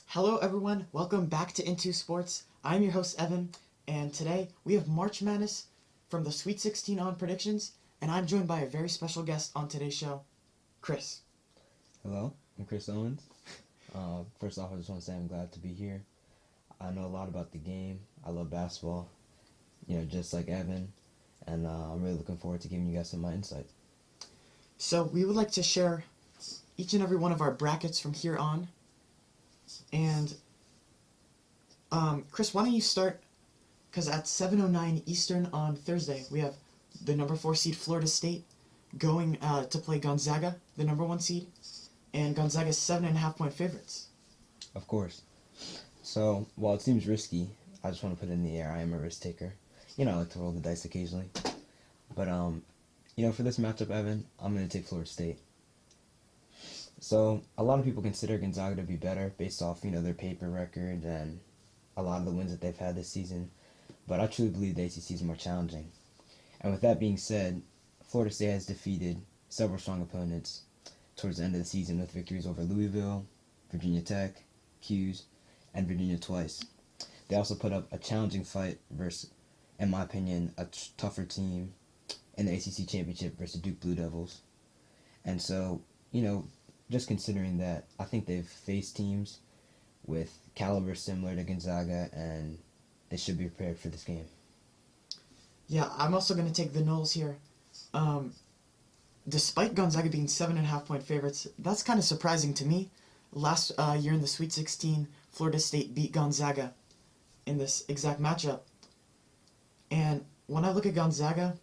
Hello everyone, welcome back to Into Sports. I'm your host Evan, and today we have March Madness from the Sweet 16 on predictions, and I'm joined by a very special guest on today's show, Chris. Hello, I'm Chris Owens. First off, I just want to say I'm glad to be here. I know a lot about the game. I love basketball, just like Evan, and I'm really looking forward to giving you guys some of my insight. So we would like to share each and every one of our brackets from here on, and Chris, why don't you start? Because at 7:09 Eastern on Thursday, we have the number 4 seed Florida State going to play Gonzaga, the number 1 seed, and Gonzaga's 7.5-point favorites. Of course. So, while it seems risky, I just want to put it in the air. I am a risk taker. I like to roll the dice occasionally. But, for this matchup, Evan, I'm going to take Florida State. So, a lot of people consider Gonzaga to be better based off, their paper record and a lot of the wins that they've had this season. But I truly believe the ACC is more challenging. And with that being said, Florida State has defeated several strong opponents towards the end of the season with victories over Louisville, Virginia Tech, Hughes, and Virginia twice. They also put up a challenging fight versus, in my opinion, a tougher team in the ACC Championship versus Duke Blue Devils. And so, just considering that, I think they've faced teams with caliber similar to Gonzaga, and they should be prepared for this game. Yeah, I'm also going to take the Noles here. Despite Gonzaga being 7.5-point favorites, that's kind of surprising to me. Last year in the Sweet 16, Florida State beat Gonzaga in this exact matchup. And when I look at Gonzaga,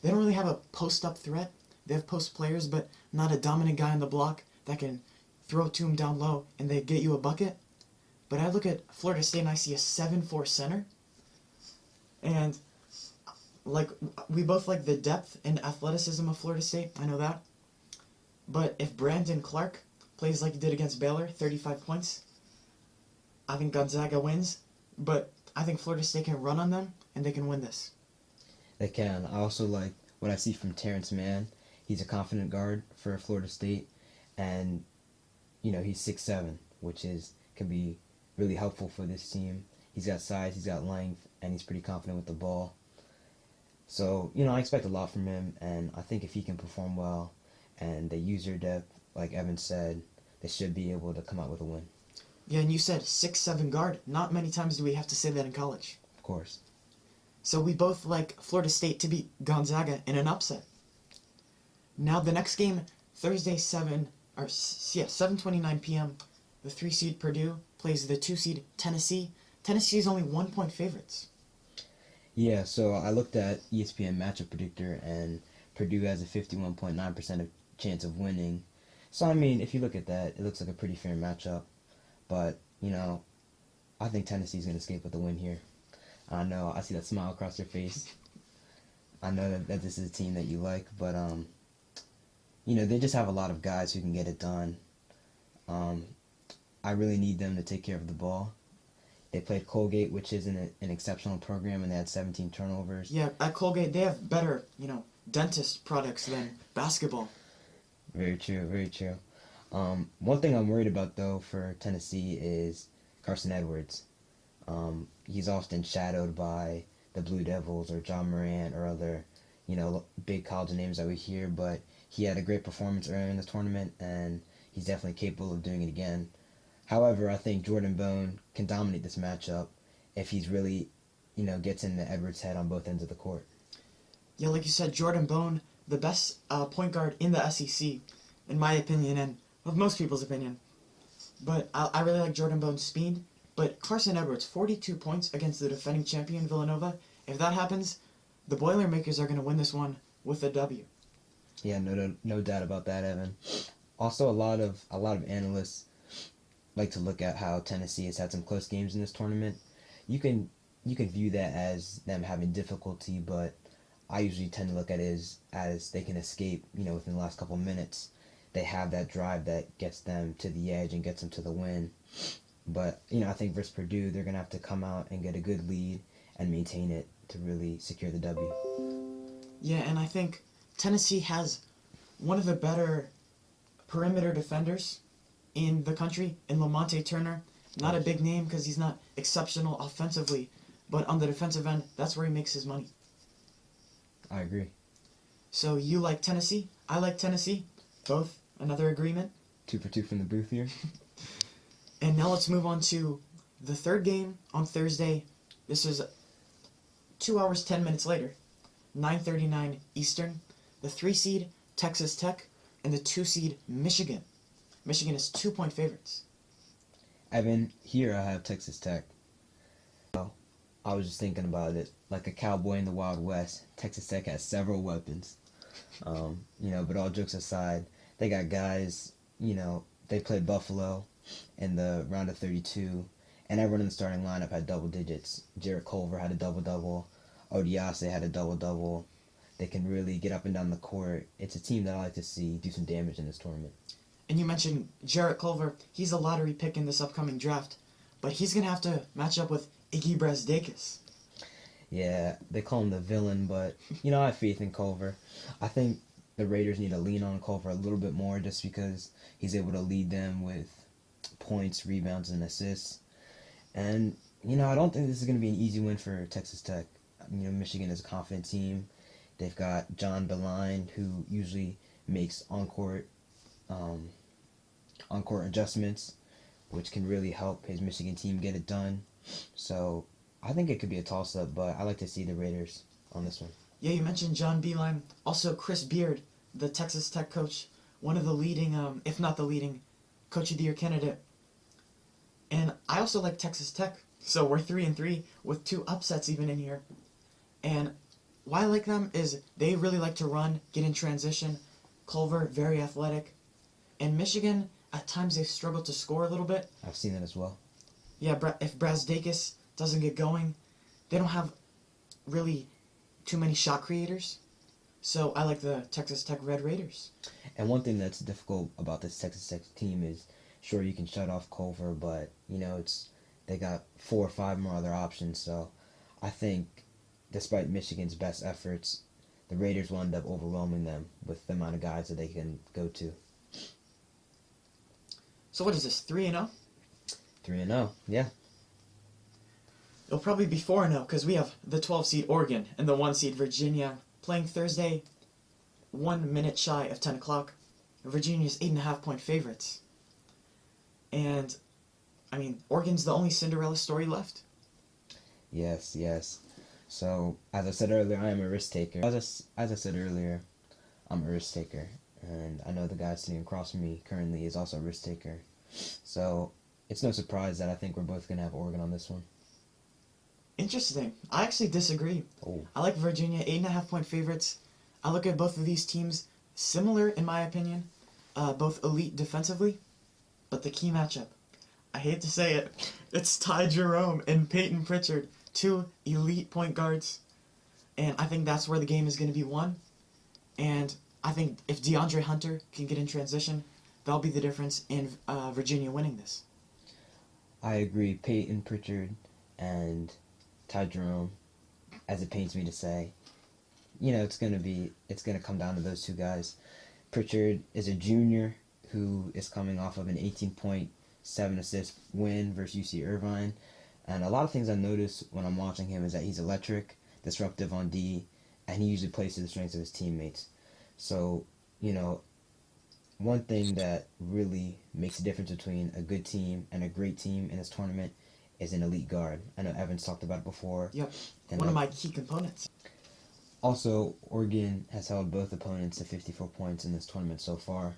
they don't really have a post-up threat. They have post players, but not a dominant guy on the block that can throw it to him down low and they get you a bucket. But I look at Florida State and I see a 7'4" center. And we both like the depth and athleticism of Florida State, I know that. But if Brandon Clark plays like he did against Baylor, 35 points, I think Gonzaga wins. But I think Florida State can run on them and they can win this. They can. I also like what I see from Terrence Mann. He's a confident guard for Florida State, and he's 6'7", which can be really helpful for this team. He's got size, he's got length, and he's pretty confident with the ball. So, I expect a lot from him, and I think if he can perform well and they use their depth, like Evan said, they should be able to come out with a win. Yeah, and you said 6'7" guard. Not many times do we have to say that in college. Of course. So we both like Florida State to beat Gonzaga in an upset. Now the next game, Thursday 7:29 p.m. The 3 seed Purdue plays the 2 seed Tennessee. Tennessee is only 1-point favorites. Yeah, so I looked at ESPN Matchup Predictor, and Purdue has a 51.9% chance of winning. So, if you look at that, it looks like a pretty fair matchup. But, I think Tennessee's going to escape with the win here. I know, I see that smile across your face. I know that this is a team that you like, but, they just have a lot of guys who can get it done. I really need them to take care of the ball. They played Colgate, which isn't an exceptional program, and they had 17 turnovers. Yeah, at Colgate, they have better, dentist products than basketball. Very true, very true. One thing I'm worried about, though, for Tennessee is Carson Edwards. He's often shadowed by the Blue Devils or John Morant or other, big college names that we hear, but he had a great performance earlier in the tournament, and he's definitely capable of doing it again. However, I think Jordan Bone can dominate this matchup if he's really, gets into Edwards' head on both ends of the court. Yeah, like you said, Jordan Bone, the best point guard in the SEC, in my opinion, and of most people's opinion. But I really like Jordan Bone's speed. But Carson Edwards, 42 points against the defending champion Villanova. If that happens, the Boilermakers are going to win this one with a W. Yeah, no doubt about that, Evan. Also, a lot of analysts like to look at how Tennessee has had some close games in this tournament. You can view that as them having difficulty, but I usually tend to look at it as they can escape, within the last couple of minutes. They have that drive that gets them to the edge and gets them to the win. But, I think versus Purdue, they're going to have to come out and get a good lead and maintain it to really secure the W. Yeah, and I think Tennessee has one of the better perimeter defenders in the country in Lamonte Turner. Not a big name because he's not exceptional offensively, but on the defensive end, that's where he makes his money. I agree. So you like Tennessee? I like Tennessee. Both. Another agreement. 2 for 2 from the booth here. And now let's move on to the third game on Thursday. This is 2 hours, 10 minutes later. 9:39 Eastern. The 3 seed, Texas Tech, and the 2 seed, Michigan. Michigan is 2-point favorites. Evan, here I have Texas Tech. So, I was just thinking about it. Like a cowboy in the Wild West, Texas Tech has several weapons. But all jokes aside, they got guys, they played Buffalo in the round of 32, and everyone in the starting lineup had double digits. Jarrett Culver had a double-double. Odiase had a double-double. They can really get up and down the court. It's a team that I like to see do some damage in this tournament. And you mentioned Jarrett Culver. He's a lottery pick in this upcoming draft, but he's going to have to match up with Iggy Brazdeikis. Yeah, they call him the villain, but, I have faith in Culver. I think the Raiders need to lean on Culver a little bit more just because he's able to lead them with points, rebounds, and assists. And, I don't think this is going to be an easy win for Texas Tech. Michigan is a confident team. They've got John Beline, who usually makes on-court adjustments, which can really help his Michigan team get it done. So I think it could be a toss-up, but I like to see the Raiders on this one. Yeah, you mentioned John Beeline. Also, Chris Beard, the Texas Tech coach, one of the leading, if not the leading, Coach of the Year candidate. And I also like Texas Tech. So we're 3-3 with 2 upsets even in here. And why I like them is they really like to run, get in transition. Culver, very athletic. And Michigan, at times they've struggled to score a little bit. I've seen that as well. Yeah, if Brazdeikis doesn't get going, they don't have really too many shot creators. So I like the Texas Tech Red Raiders. And one thing that's difficult about this Texas Tech team is, sure, you can shut off Culver, but, they got 4 or 5 more other options. So I think, despite Michigan's best efforts, the Raiders will end up overwhelming them with the amount of guys that they can go to. So what is this, 3-0? 3-0, yeah. It'll probably be 4-0 because we have the 12 seed Oregon and the 1 seed Virginia playing Thursday, 1 minute shy of 10 o'clock. Virginia's 8.5-point favorites. And, Oregon's the only Cinderella story left. Yes. So, as I said earlier, I am a risk taker. As I said earlier, I'm a risk taker. And I know the guy sitting across from me currently is also a risk taker. So, it's no surprise that I think we're both going to have Oregon on this one. Interesting. I actually disagree. Oh. I like Virginia, 8.5-point favorites. I look at both of these teams similar, in my opinion. Both elite defensively. But the key matchup, I hate to say it, it's Ty Jerome and Peyton Pritchard, 2 elite point guards. And I think that's where the game is going to be won. And I think if DeAndre Hunter can get in transition, that'll be the difference in Virginia winning this. I agree. Peyton Pritchard and Ty Jerome, as it pains me to say, it's gonna come down to those 2 guys. Pritchard is a junior who is coming off of an 18-point, 7-assist win versus UC Irvine. And a lot of things I notice when I'm watching him is that he's electric, disruptive on D, and he usually plays to the strengths of his teammates. So, one thing that really makes a difference between a good team and a great team in this tournament is an elite guard. I know Evan's talked about it before. Yep, one of my key components. Also, Oregon has held both opponents to 54 points in this tournament so far.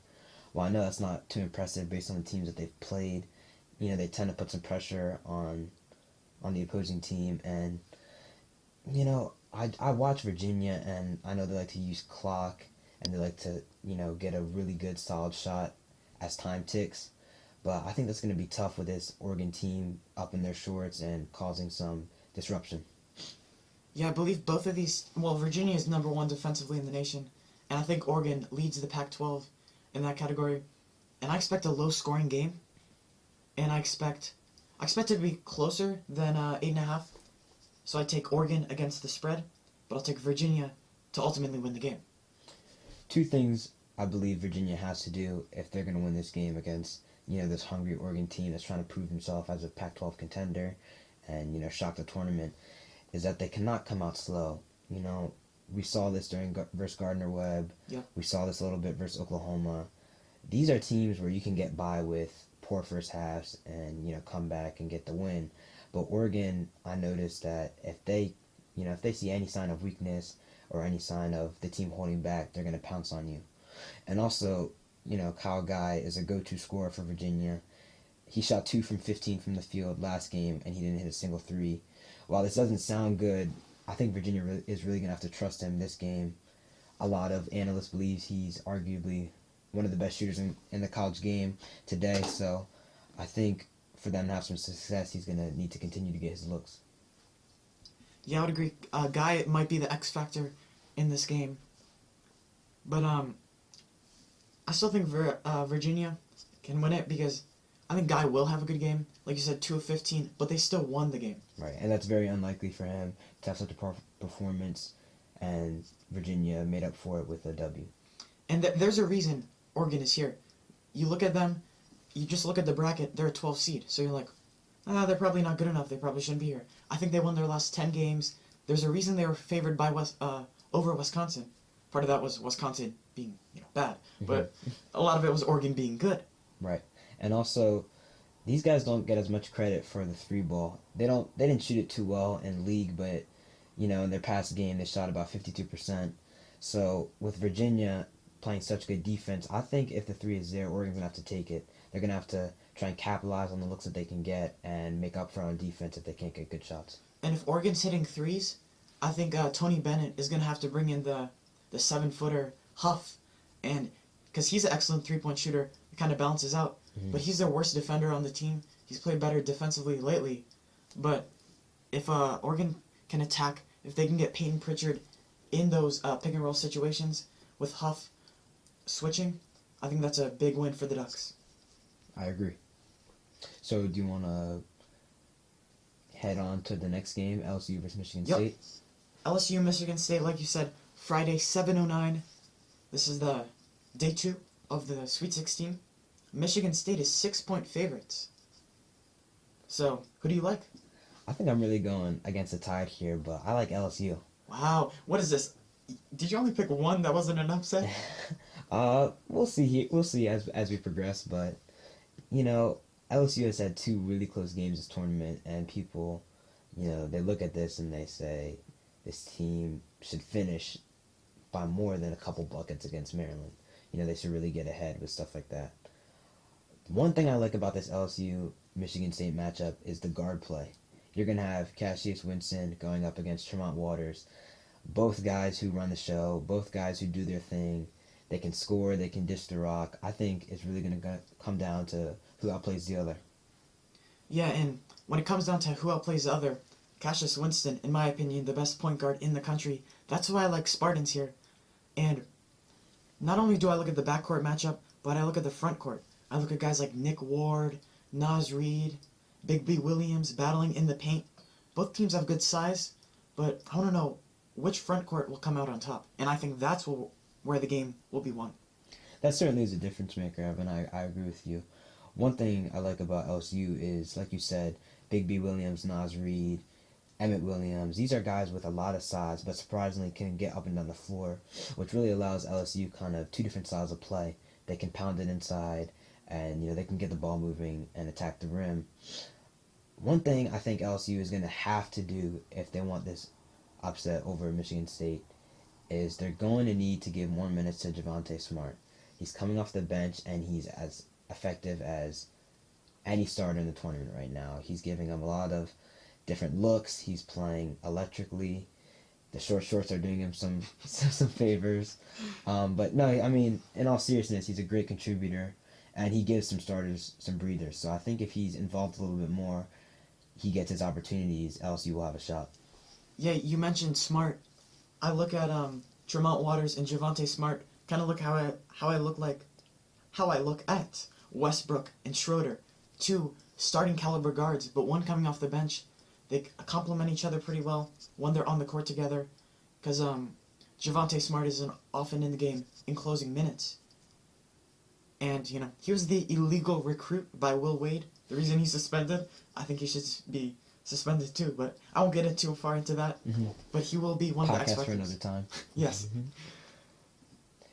While I know that's not too impressive based on the teams that they've played, they tend to put some pressure on the opposing team. And, I watch Virginia, and I know they like to use clock, and they like to, get a really good solid shot as time ticks. But I think that's going to be tough with this Oregon team up in their shorts and causing some disruption. Yeah, I believe both of these, Virginia is number 1 defensively in the nation, and I think Oregon leads the Pac-12 in that category. And I expect a low-scoring game, and I expect it to be closer than 8.5. So I take Oregon against the spread, but I'll take Virginia to ultimately win the game. 2 things I believe Virginia has to do if they're going to win this game against this hungry Oregon team that's trying to prove himself as a Pac-12 contender and, shock the tournament, is that they cannot come out slow. We saw this during versus Gardner-Webb. Yeah. We saw this a little bit versus Oklahoma. These are teams where you can get by with poor first halves and, come back and get the win. But Oregon, I noticed that if they see any sign of weakness or any sign of the team holding back, they're going to pounce on you. And also, Kyle Guy is a go-to scorer for Virginia. He shot 2 from 15 from the field last game, and he didn't hit a single three. While this doesn't sound good, I think Virginia is really going to have to trust him this game. A lot of analysts believe he's arguably one of the best shooters in the college game today, so I think for them to have some success, he's going to need to continue to get his looks. Yeah, I would agree. Guy might be the X factor in this game. But I still think Virginia can win it because I think Guy will have a good game. Like you said, 2 of 15, but they still won the game. Right, and that's very unlikely for him to have such a performance, and Virginia made up for it with a W. And there's a reason Oregon is here. You look at them, you just look at the bracket, they're a 12 seed. So you're like, they're probably not good enough. They probably shouldn't be here. I think they won their last 10 games. There's a reason they were favored by over Wisconsin. Part of that was Wisconsin being bad, but a lot of it was Oregon being good. Right, and also these guys don't get as much credit for the 3-ball. They didn't shoot it too well in league, but in their past game they shot about 52%. So with Virginia playing such good defense, I think if the 3 is there, Oregon's gonna have to take it. They're gonna have to try and capitalize on the looks that they can get and make up for it on defense if they can't get good shots. And if Oregon's hitting threes, I think Tony Bennett is gonna have to bring in the 7-footer Huff, and because he's an excellent 3-point shooter, it kind of balances out. Mm-hmm. But he's their worst defender on the team. He's played better defensively lately. But if Oregon can attack, if they can get Peyton Pritchard in those pick and roll situations with Huff switching, I think that's a big win for the Ducks. I agree. So do you want to head on to the next game, LSU versus Michigan State? LSU, Michigan State, like you said, Friday, 7:09. This is the day 2 of the Sweet 16. Michigan State is 6-point favorites. So, who do you like? I think I'm really going against the tide here, but I like LSU. Wow, what is this? Did you only pick one that wasn't an upset? We'll see here. We'll see as we progress, but LSU has had 2 really close games this tournament, and people, they look at this and they say this team should finish by more than a couple buckets against Maryland. They should really get ahead with stuff like that. One thing I like about this LSU-Michigan State matchup is the guard play. You're going to have Cassius Winston going up against Tremont Waters. Both guys who run the show, both guys who do their thing. They can score, they can dish the rock. I think it's really going to come down to who outplays the other. Yeah, and when it comes down to who outplays the other, Cassius Winston, in my opinion, the best point guard in the country. That's why I like Spartans here. And not only do I look at the backcourt matchup, but I look at the front court. I look at guys like Nick Ward, Naz Reid, Big B Williams battling in the paint. Both teams have good size, but I want to know which front court will come out on top. And I think that's where the game will be won. That certainly is a difference maker, Evan. I agree with you. One thing I like about LSU is, like you said, Big B Williams, Naz Reid, Emmett Williams. These are guys with a lot of size, but surprisingly can get up and down the floor, which really allows LSU kind of 2 different styles of play. They can pound it inside, and they can get the ball moving and attack the rim. One thing I think LSU is going to have to do if they want this upset over Michigan State is they're going to need to give more minutes to Javonte Smart. He's coming off the bench, and he's as effective as any starter in the tournament right now. He's giving them a lot of different looks. He's playing electrically. The short shorts are doing him some favors. But no, I mean, in all seriousness, he's a great contributor, and he gives some starters some breathers. So I think if he's involved a little bit more, he gets his opportunities, LSU will have a shot. Yeah, you mentioned Smart. I look at Tremont Waters and Javonte Smart. Kind of look how I look at Westbrook and Schroeder, 2 starting caliber guards, but one coming off the bench. They complement each other pretty well when they're on the court together, because Javonte Smart isn't often in the game in closing minutes. And, he was the illegal recruit by Will Wade. The reason he's suspended, I think he should be suspended too, but I won't get too far into that. Mm-hmm. But he will be one of the X Podcast for Factors. another time. Yes. Mm-hmm.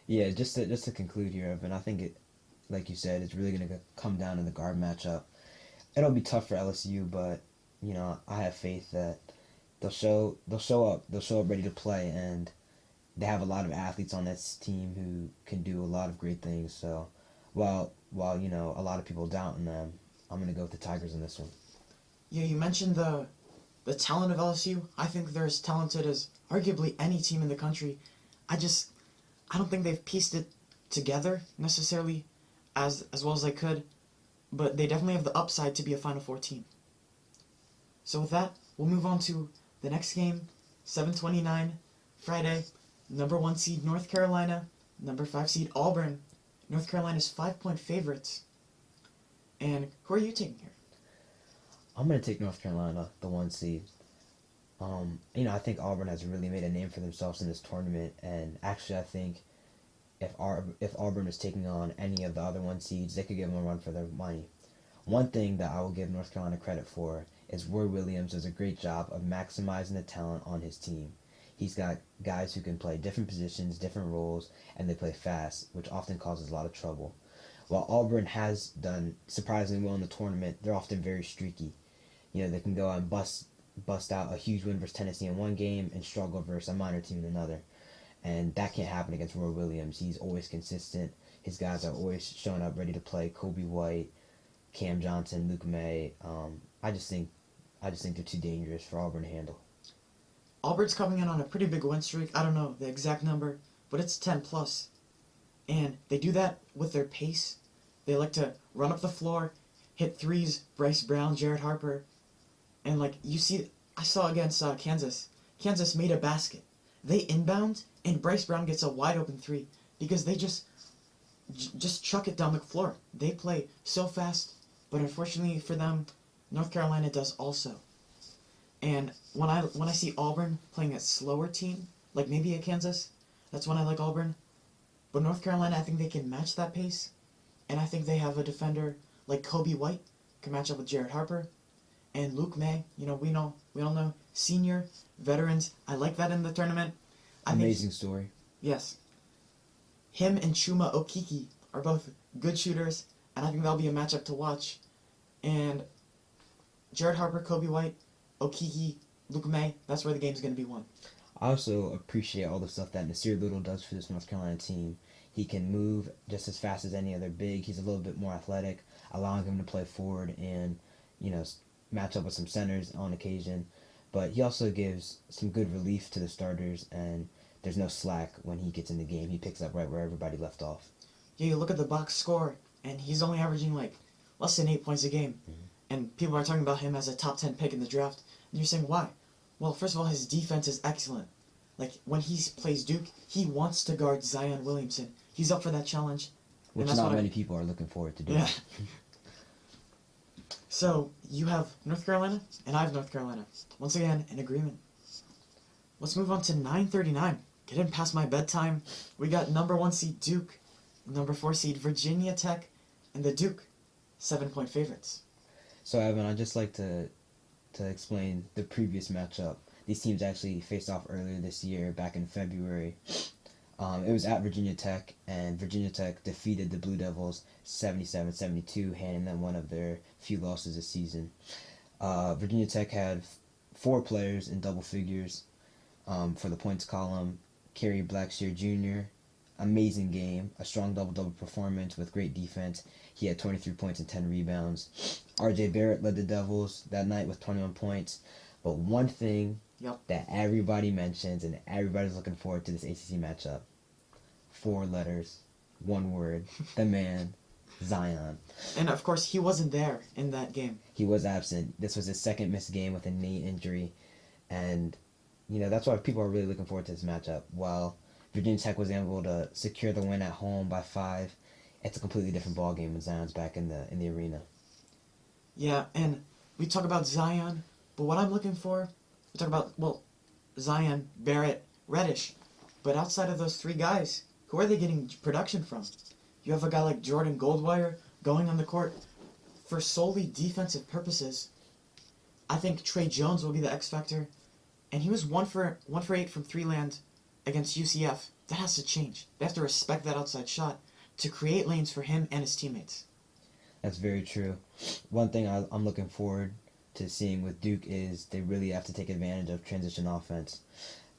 Yeah, just to conclude here, Evan, I think like you said, it's really going to come down to the guard matchup. It'll be tough for LSU, but I have faith that they'll show up ready to play, and they have a lot of athletes on this team who can do a lot of great things. So while a lot of people doubting them, I'm going to go with the Tigers in this one. Yeah, you mentioned the talent of LSU. I think they're as talented as arguably any team in the country. I don't think they've pieced it together necessarily as well as they could, but they definitely have the upside to be a Final Four team. So with that, we'll move on to the next game, 7:29, Friday. Number 1 seed North Carolina, number 5 seed Auburn. North Carolina's 5-point favorites. And who are you taking here? I'm going to take North Carolina, the 1 seed. I think Auburn has really made a name for themselves in this tournament, and actually I think if Auburn was taking on any of the other 1 seeds, they could give them a run for their money. One thing that I will give North Carolina credit for is Roy Williams does a great job of maximizing the talent on his team. He's got guys who can play different positions, different roles, and they play fast, which often causes a lot of trouble. While Auburn has done surprisingly well in the tournament, they're often very streaky. They can go out and bust out a huge win versus Tennessee in one game and struggle versus a minor team in another. And that can't happen against Roy Williams. He's always consistent. His guys are always showing up ready to play. Kobe White, Cam Johnson, Luke May. I just think they're too dangerous for Auburn to handle. Auburn's coming in on a pretty big win streak. I don't know the exact number, but it's 10 plus. And they do that with their pace. They like to run up the floor, hit threes, Bryce Brown, Jared Harper. And I saw against Kansas. Kansas made a basket. They inbound, and Bryce Brown gets a wide open 3 because they just chuck it down the floor. They play so fast, but unfortunately for them, North Carolina does also. And when I see Auburn playing a slower team, like maybe a Kansas, that's when I like Auburn. But North Carolina, I think they can match that pace, and I think they have a defender like Kobe White can match up with Jared Harper. And Luke May, we all know senior veterans. I like that in the tournament. Amazing story. Yes. Him and Chuma Okeke are both good shooters, and I think that'll be a matchup to watch. And Jared Harper, Kobe White, Okeke, Luke May, that's where the game's going to be won. I also appreciate all the stuff that Nasir Little does for this North Carolina team. He can move just as fast as any other big. He's a little bit more athletic, allowing him to play forward and, match up with some centers on occasion. But he also gives some good relief to the starters, and there's no slack when he gets in the game. He picks up right where everybody left off. Yeah, you look at the box score, and he's only averaging less than 8 points a game. Mm-hmm. And people are talking about him as a top 10 pick in the draft. And you're saying, why? Well, first of all, his defense is excellent. When he plays Duke, he wants to guard Zion Williamson. He's up for that challenge. Which not many people are looking forward to doing. Yeah. So, you have North Carolina, and I have North Carolina. Once again, in agreement. Let's move on to 9:39. Getting past my bedtime. We got number 1 seed Duke, number 4 seed Virginia Tech, and the Duke 7-point favorites. So, Evan, I'd just like to explain the previous matchup. These teams actually faced off earlier this year, back in February. It was at Virginia Tech, and Virginia Tech defeated the Blue Devils 77-72, handing them one of their few losses this season. Virginia Tech had 4 players in double figures for the points column. Kerry Blackshear Jr., amazing game, a strong double-double performance with great defense. He had 23 points and 10 rebounds. R.J. Barrett led the Devils that night with 21 points. But one thing that everybody mentions and everybody's looking forward to this ACC matchup, 4 letters, 1 word, the man, Zion. And of course, he wasn't there in that game. He was absent. This was his second missed game with a knee injury. And, that's why people are really looking forward to this matchup. While Virginia Tech was able to secure the win at home by 5, it's a completely different ballgame when Zion's back in the arena. Yeah, and we talk about Zion, but what I'm looking for, we talk about, Zion, Barrett, Reddish. But outside of those 3 guys, who are they getting production from? you have a guy like Jordan Goldwire going on the court for solely defensive purposes. I think Trey Jones will be the X factor, and he was 1 for 8 from three land against UCF. That has to change. They have to respect that outside shot to create lanes for him and his teammates. That's very true. One thing I'm looking forward to seeing with Duke is they really have to take advantage of transition offense.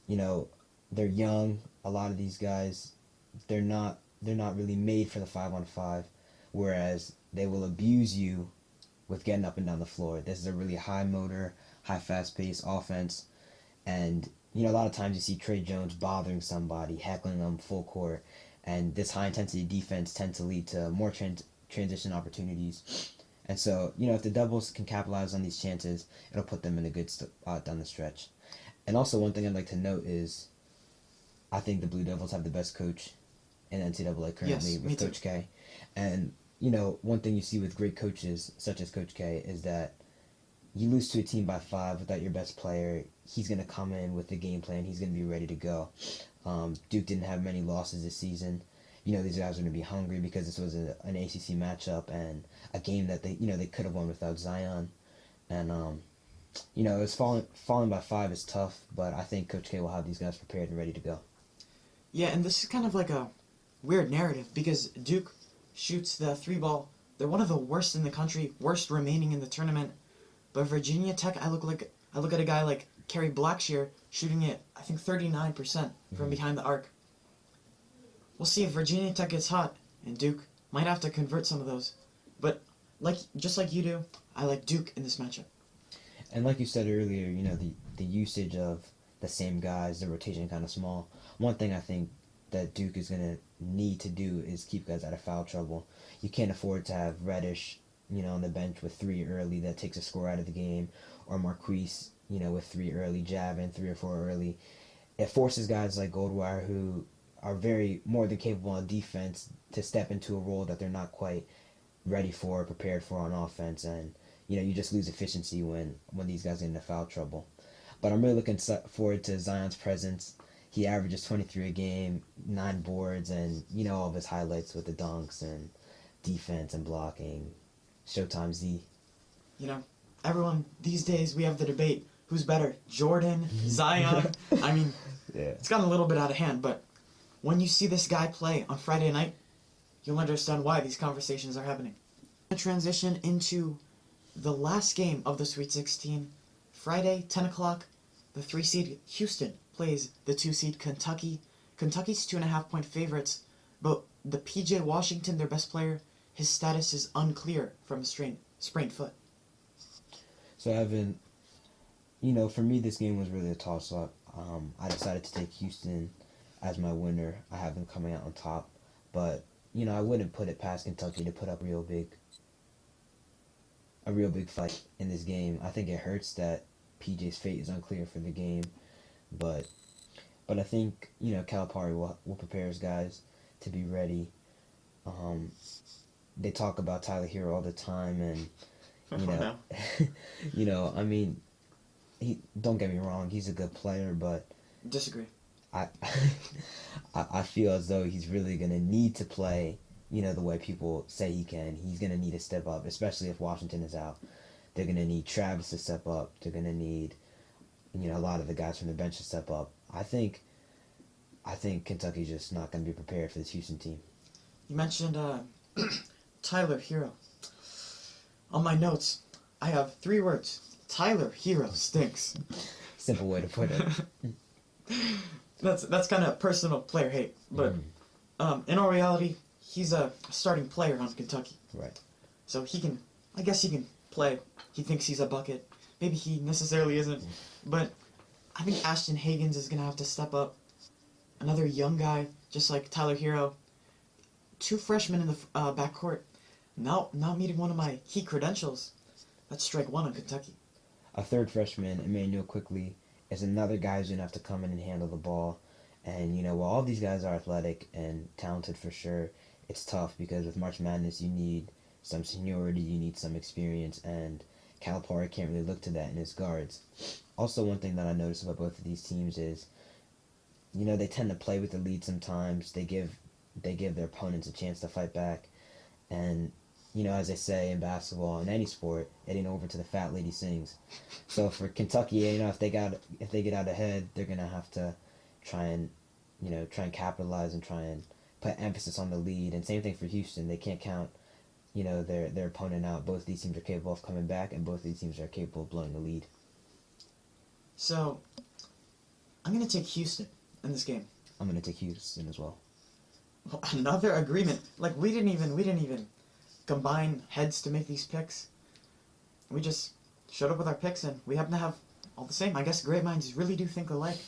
You know, they're young. A lot of these guys, they're not really made for the 5-on-5, whereas they will abuse you with getting up and down the floor. This is a really high motor, high fast paced offense, and you know a lot of times you see Trey Jones bothering somebody, heckling them full court, and this high intensity defense tends to lead to more transition opportunities. And so, you know, if the Devils can capitalize on these chances, it'll put them in a good spot down the stretch. And also, one thing I'd like to note is I think the Blue Devils have the best coach in NCAA currently, Yes, me with too. Coach K. And, you know, one thing you see with great coaches, such as Coach K, is that you lose to a team by 5 without your best player, he's going to come in with the game plan. He's going to be ready to go. Duke didn't have many losses this season. You know, these guys are going to be hungry because this was an ACC matchup and a game that they could have won without Zion. And, you know, it's falling by 5 is tough, but I think Coach K will have these guys prepared and ready to go. Yeah, and this is kind of like a weird narrative because Duke shoots the 3-ball. They're one of the worst in the country, worst remaining in the tournament. But Virginia Tech, I look at a guy like Kerry Blackshear shooting it, I think 39% from behind the arc. We'll see if Virginia Tech gets hot, and Duke might have to convert some of those. But just like you do, I like Duke in this matchup. And like you said earlier, you know, the usage of the same guys, the rotation kind of small. One thing I think that Duke is going to need to do is keep guys out of foul trouble. You can't afford to have Reddish, you know, on the bench with 3 early that takes a score out of the game, or Marquise, you know, with 3 early, jabbing 3 or 4 early. It forces guys like Goldwire, who are very more than capable on defense, to step into a role that they're not quite ready for or prepared for on offense, and you know you just lose efficiency when these guys get into foul trouble. But I'm really looking forward to Zion's presence. He averages 23 a game, 9 boards, and you know all of his highlights with the dunks and defense and blocking. Showtime Z. You know, everyone these days we have the debate: who's better, Jordan, Zion? I mean, Yeah. it's gotten a little bit out of hand, but when you see this guy play on Friday night, you'll understand why these conversations are happening. Transition into the last game of the Sweet 16. Friday, 10 o'clock, the 3-seed Houston plays the 2-seed Kentucky. Kentucky's 2.5-point favorites, but the PJ Washington, their best player, his status is unclear from a sprained foot. So Evan, you know, for me this game was really a toss-up. I decided to take Houston as my winner. I have them coming out on top, but you know I wouldn't put it past Kentucky to put up a real big fight in this game. I think it hurts that PJ's fate is unclear for the game, but I think you know Calipari will prepare his guys to be ready. They talk about Tyler Hero all the time, and you know, you know, I mean, don't get me wrong, he's a good player, but Disagree. I feel as though he's really going to need to play, you know, the way people say he can. He's going to need to step up, especially if Washington is out. They're going to need Travis to step up. They're going to need, you know, a lot of the guys from the bench to step up. I think Kentucky's just not going to be prepared for this Houston team. You mentioned Tyler Hero. On my notes, I have 3 words. Tyler Hero stinks. Simple way to put it. That's kind of personal player hate, but in all reality, he's a starting player on Kentucky. Right. So I guess he can play. He thinks he's a bucket. Maybe he necessarily isn't, but I think Ashton Hagans is gonna have to step up. Another young guy, just like Tyler Hero. 2 freshmen in the backcourt. Not meeting one of my key credentials. That's strike 1 on Kentucky. A third freshman, Emmanuel Quickly, is another guy who's going to have to come in and handle the ball. And, you know, while all these guys are athletic and talented for sure, it's tough because with March Madness you need some seniority, you need some experience, and Calipari can't really look to that in his guards. Also, one thing that I noticed about both of these teams is, you know, they tend to play with the lead sometimes. They give they give their opponents a chance to fight back. And, as they say in basketball, in any sport, it ain't over till the fat lady sings. So for Kentucky, if they get out ahead, they're gonna have to try and capitalize and try and put emphasis on the lead. And same thing for Houston. They can't count, their opponent out. Both these teams are capable of coming back, and both these teams are capable of blowing the lead. So, I'm gonna take Houston in this game. I'm gonna take Houston as well. Another agreement. Like we didn't even combine heads to make these picks. We just showed up with our picks, and we happen to have all the same. I guess great minds really do think alike.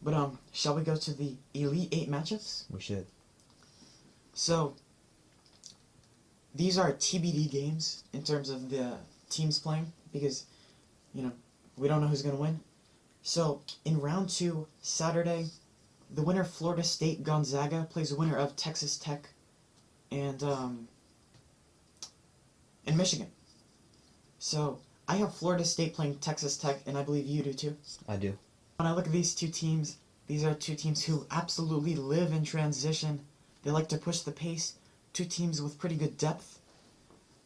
But shall we go to the Elite 8 matchups? We should. So, these are TBD games in terms of the teams playing, because, we don't know who's going to win. So, in round 2, Saturday, the winner of Florida State Gonzaga plays the winner of Texas Tech and Michigan. So, I have Florida State playing Texas Tech, and I believe you do too. I do. When I look at these two teams, these are two teams who absolutely live in transition. They like to push the pace. Two teams with pretty good depth.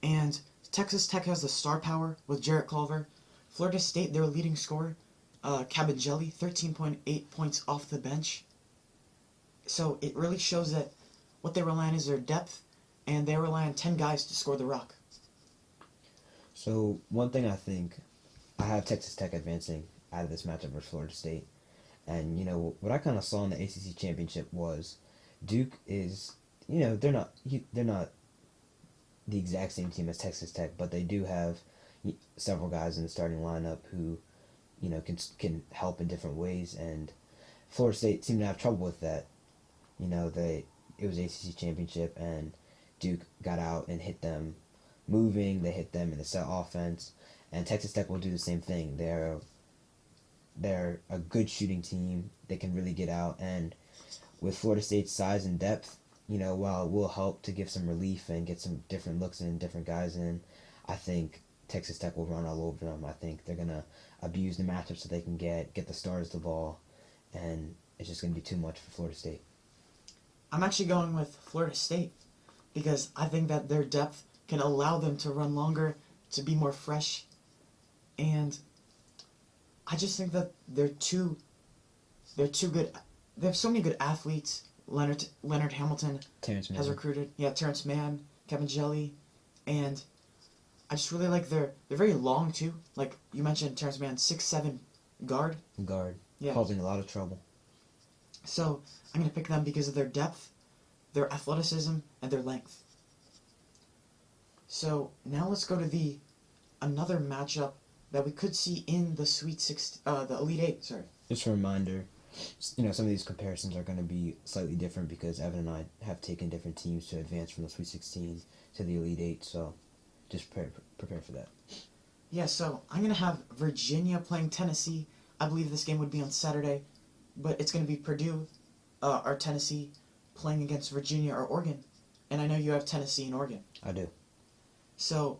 And Texas Tech has the star power with Jarrett Culver. Florida State, their leading scorer, Cabangeli, 13.8 points off the bench. So it really shows that what they rely on is their depth, and they rely on 10 guys to score the rock. So one thing I have Texas Tech advancing out of this matchup versus Florida State. And, what I kind of saw in the ACC Championship was Duke is, they're not the exact same team as Texas Tech, but they do have several guys in the starting lineup who, can help in different ways. And Florida State seemed to have trouble with that. It was ACC Championship, and Duke got out and hit them moving. They hit them in the set offense, and Texas Tech will do the same thing. They're a good shooting team. They can really get out, and with Florida State's size and depth, while it will help to give some relief and get some different looks and different guys in, I think Texas Tech will run all over them. I think they're going to abuse the matchups that they can get the stars the ball, and it's just going to be too much for Florida State. I'm actually going with Florida State because I think that their depth can allow them to run longer, to be more fresh, and I just think that they're too good. They have so many good athletes. Leonard Hamilton has recruited. Yeah, Terrence Mann, Cabangeli, and I just really like they're very long too. Like you mentioned, Terrence Mann, 6'7" guard. Yeah. Causing a lot of trouble. So I'm gonna pick them because of their depth, their athleticism, and their length. So now let's go to another matchup that we could see in the the Elite 8. Sorry. Just a reminder, some of these comparisons are going to be slightly different because Evan and I have taken different teams to advance from the Sweet 16 to the Elite 8. So just prepare for that. Yeah. So I'm gonna have Virginia playing Tennessee. I believe this game would be on Saturday, but it's gonna be Purdue or Tennessee playing against Virginia or Oregon, and I know you have Tennessee and Oregon. I do. So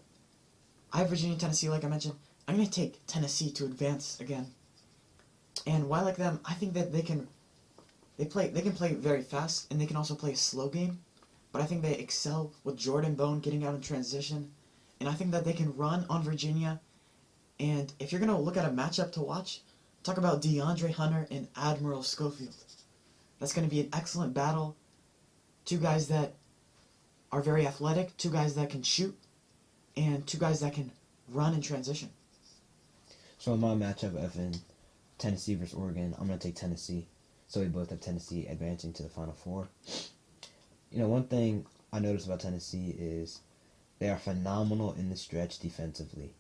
I have Virginia, Tennessee, like I mentioned. I'm going to take Tennessee to advance again. And why I like them, I think that they can play very fast, and they can also play a slow game. But I think they excel with Jordan Bone getting out in transition. And I think that they can run on Virginia. And if you're going to look at a matchup to watch, talk about DeAndre Hunter and Admiral Schofield. That's going to be an excellent battle. Two guys that are very athletic, two guys that can shoot, and two guys that can run in transition. So in my matchup, Evan, Tennessee versus Oregon, I'm going to take Tennessee. So we both have Tennessee advancing to the Final Four. One thing I noticed about Tennessee is they are phenomenal in the stretch defensively.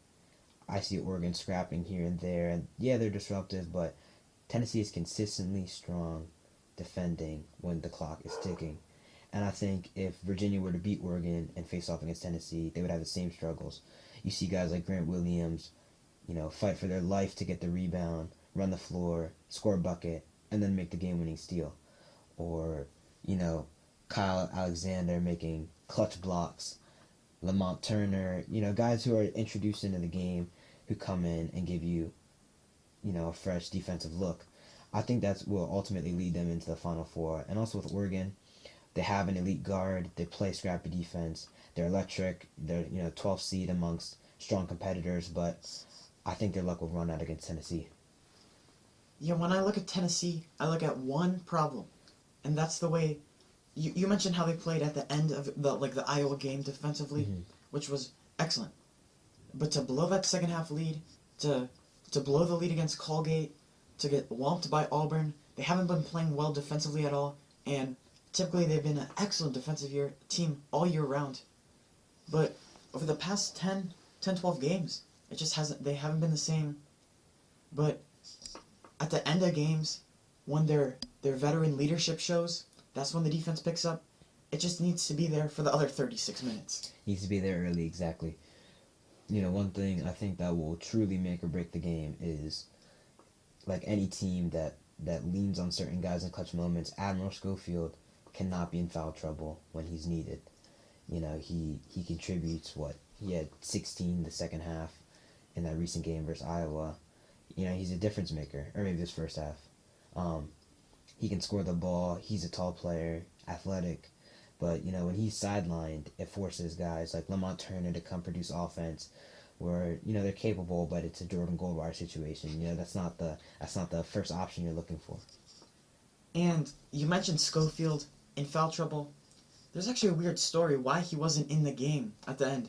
I see Oregon scrapping here and there, and yeah, they're disruptive, but Tennessee is consistently strong defending when the clock is ticking. And I think if Virginia were to beat Oregon and face off against Tennessee, they would have the same struggles. You see guys like Grant Williams, fight for their life to get the rebound, run the floor, score a bucket, and then make the game-winning steal. Or, Kyle Alexander making clutch blocks, Lamont Turner, guys who are introduced into the game who come in and give you, a fresh defensive look. I think that will ultimately lead them into the Final Four. And also with Oregon, They have an elite guard. They play scrappy defense. They're electric. They're 12th seed amongst strong competitors, but I think their luck will run out against Tennessee. Yeah, when I look at Tennessee, I look at one problem, and that's the way. You mentioned how they played at the end of the Iowa game defensively, which was excellent. But to blow that second half lead, to blow the lead against Colgate, to get whomped by Auburn, they haven't been playing well defensively at all, and typically they've been an excellent defensive team all year round. But over the past 10, 12 games, it just hasn't. They haven't been the same. But at the end of games, when their veteran leadership shows, that's when the defense picks up. It just needs to be there for the other 36 minutes. Needs to be there early, exactly. One thing I think that will truly make or break the game is, like any team that leans on certain guys in clutch moments, Admiral Schofield cannot be in foul trouble when he's needed. He contributes he had 16 the second half in that recent game versus Iowa. He's a difference maker, or maybe this first half. He can score the ball. He's a tall player, athletic. But, when he's sidelined, it forces guys like Lamont Turner to come produce offense where, they're capable, but it's a Jordan Goldwire situation. That's not the first option you're looking for. And you mentioned Schofield in foul trouble. There's actually a weird story why he wasn't in the game at the end.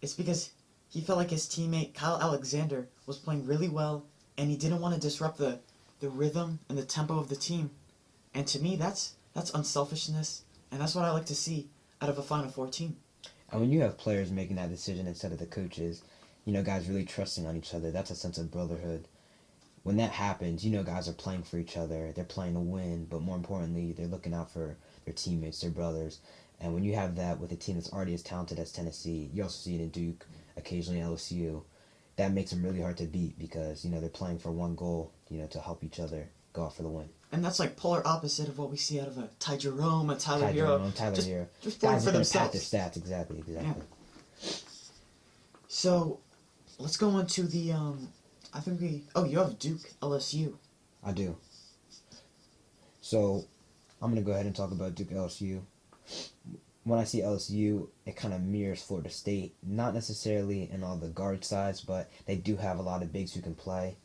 It's because he felt like his teammate Kyle Alexander was playing really well, and he didn't want to disrupt the rhythm and the tempo of the team. And to me, that's unselfishness, and that's what I like to see out of a Final Four team. And when you have players making that decision instead of the coaches, guys really trusting on each other, that's a sense of brotherhood. When that happens, guys are playing for each other. They're playing to win, but more importantly, they're looking out for their teammates, their brothers. And when you have that with a team that's already as talented as Tennessee, you also see it in Duke, occasionally LSU, that makes them really hard to beat because, they're playing for one goal, to help each other go out for the win. And that's like polar opposite of what we see out of a Ty Jerome, a Tyler Hero. Hero. Just playing guys for are themselves. Their stats, exactly. Yeah. So, let's go on to the, you have Duke, LSU. I do. So, I'm going to go ahead and talk about Duke, LSU. When I see LSU, it kind of mirrors Florida State. Not necessarily in all the guard sides, but they do have a lot of bigs who can play.